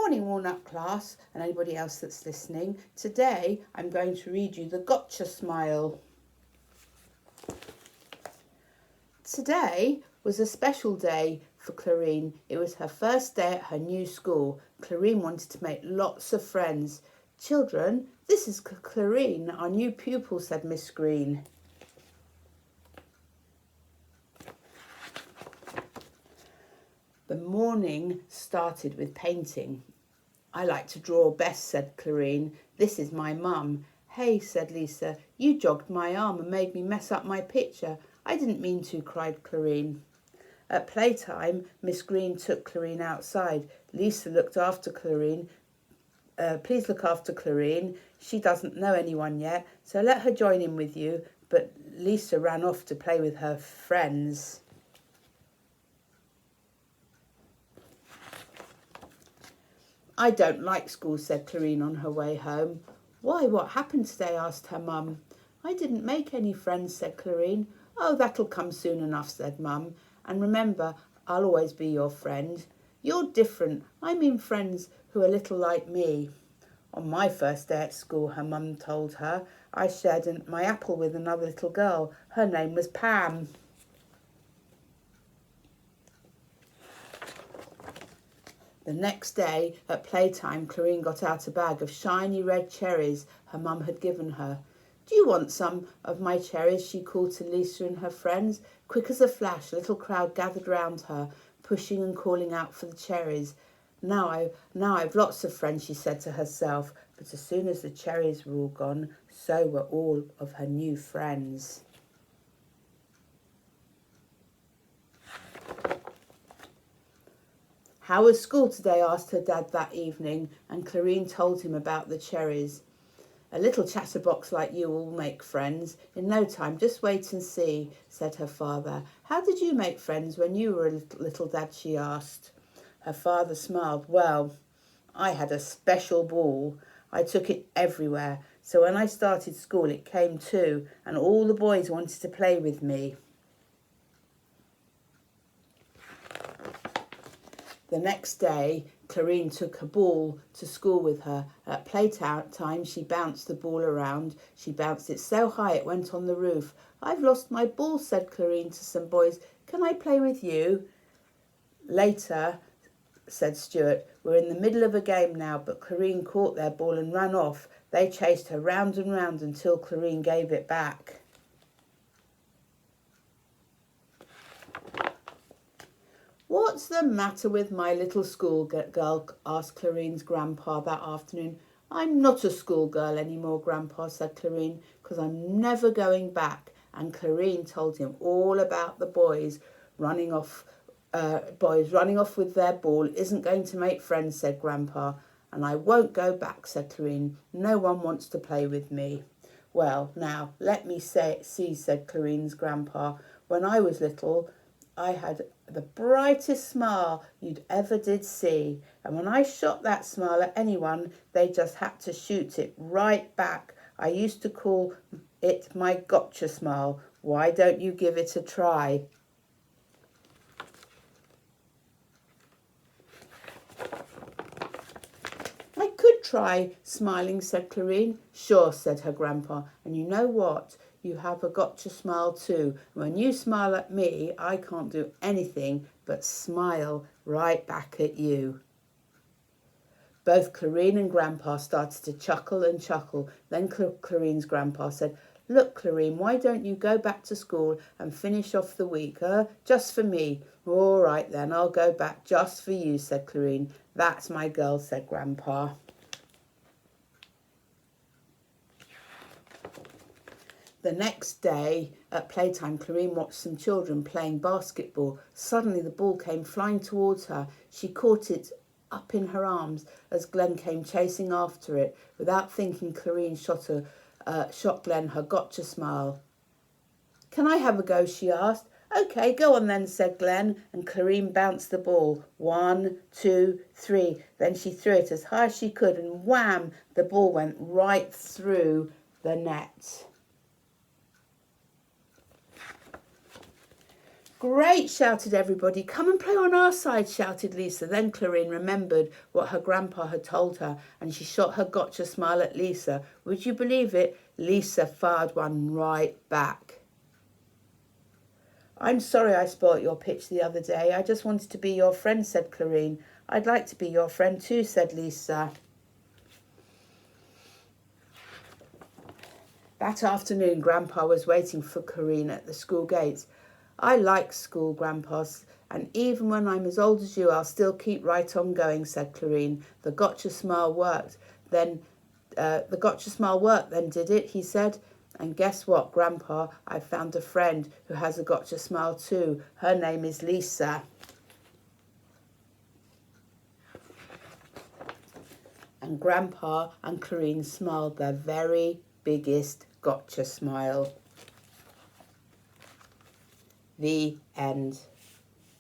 morning, Walnut class, and anybody else that's listening. Today I'm going to read you the Gotcha Smile. Today was a special day for Clarine. It was her first day at her new school. Clarine wanted to make lots of friends. Children, this is Clarine, our new pupil, said Miss Green. The morning started with painting. I like to draw best, said Clarine. This is my mum. Hey, said Lisa, you jogged my arm and made me mess up my picture. I didn't mean to, cried Clarine. At playtime, Miss Green took Clarine outside. Lisa looked after Clarine. Please look after Clarine. She doesn't know anyone yet, so let her join in with you. But Lisa ran off to play with her friends. I don't like school, said Clarine on her way home. Why, what happened today? Asked her mum. I didn't make any friends, said Clarine. Oh, that'll come soon enough, said Mum. And remember, I'll always be your friend. You're different. I mean friends who are a little like me. On my first day at school, her mum told her, I shared my apple with another little girl. Her name was Pam. The next day, at playtime, Clarine got out a bag of shiny red cherries her mum had given her. Do you want some of my cherries? She called to Lisa and her friends. Quick as a flash, a little crowd gathered round her, pushing and calling out for the cherries. Now I've lots of friends, she said to herself. But as soon as the cherries were all gone, so were all of her new friends. How was school today? Asked her dad that evening, and Clarine told him about the cherries. A little chatterbox like you will make friends. In no time, just wait and see, said her father. How did you make friends when you were a little dad? She asked. Her father smiled. Well, I had a special ball. I took it everywhere. So when I started school, it came too, and all the boys wanted to play with me. The next day, Clarine took her ball to school with her. At playtime, she bounced the ball around. She bounced it so high it went on the roof. I've lost my ball, said Clarine to some boys. Can I play with you? Later, said Stuart, we're in the middle of a game now, but Clarine caught their ball and ran off. They chased her round and round until Clarine gave it back. What's the matter with my little schoolgirl? Asked Clarine's grandpa that afternoon. I'm not a schoolgirl anymore, Grandpa, said Clarine, because I'm never going back. And Clarine told him all about the boys running off with their ball isn't going to make friends, said Grandpa. And I won't go back, said Clarine. No one wants to play with me. Well, now, let me see, said Clarine's grandpa. When I was little, I had the brightest smile you'd ever did see. And when I shot that smile at anyone, they just had to shoot it right back. I used to call it my gotcha smile. Why don't you give it a try? I could try, smiling, said Clarine. Sure, said her grandpa. And you know what? You have a gotcha smile too. When you smile at me, I can't do anything but smile right back at you. Both Clarine and Grandpa started to chuckle and chuckle. Then Clarine's grandpa said, Look, Clarine, why don't you go back to school and finish off the week, just for me? All right then, I'll go back just for you, said Clarine. That's my girl, said Grandpa. The next day, at playtime, Clarine watched some children playing basketball. Suddenly, the ball came flying towards her. She caught it up in her arms as Glenn came chasing after it. Without thinking, Clarine shot Glenn her gotcha smile. Can I have a go? She asked. Okay, go on then, said Glenn, and Clarine bounced the ball. 1, 2, 3. Then she threw it as high as she could, and wham! The ball went right through the net. Great, shouted everybody. Come and play on our side, shouted Lisa. Then Clarine remembered what her grandpa had told her, and she shot her gotcha smile at Lisa. Would you believe it? Lisa fired one right back. I'm sorry I spoilt your pitch the other day. I just wanted to be your friend, said Clarine. I'd like to be your friend too, said Lisa. That afternoon, Grandpa was waiting for Clarine at the school gates. I like school, Grandpa, and even when I'm as old as you, I'll still keep right on going, said Clarine. The gotcha smile worked. Then, did it? He said. And guess what, Grandpa? I found a friend who has a gotcha smile too. Her name is Lisa. And Grandpa and Clarine smiled their very biggest gotcha smile. The end.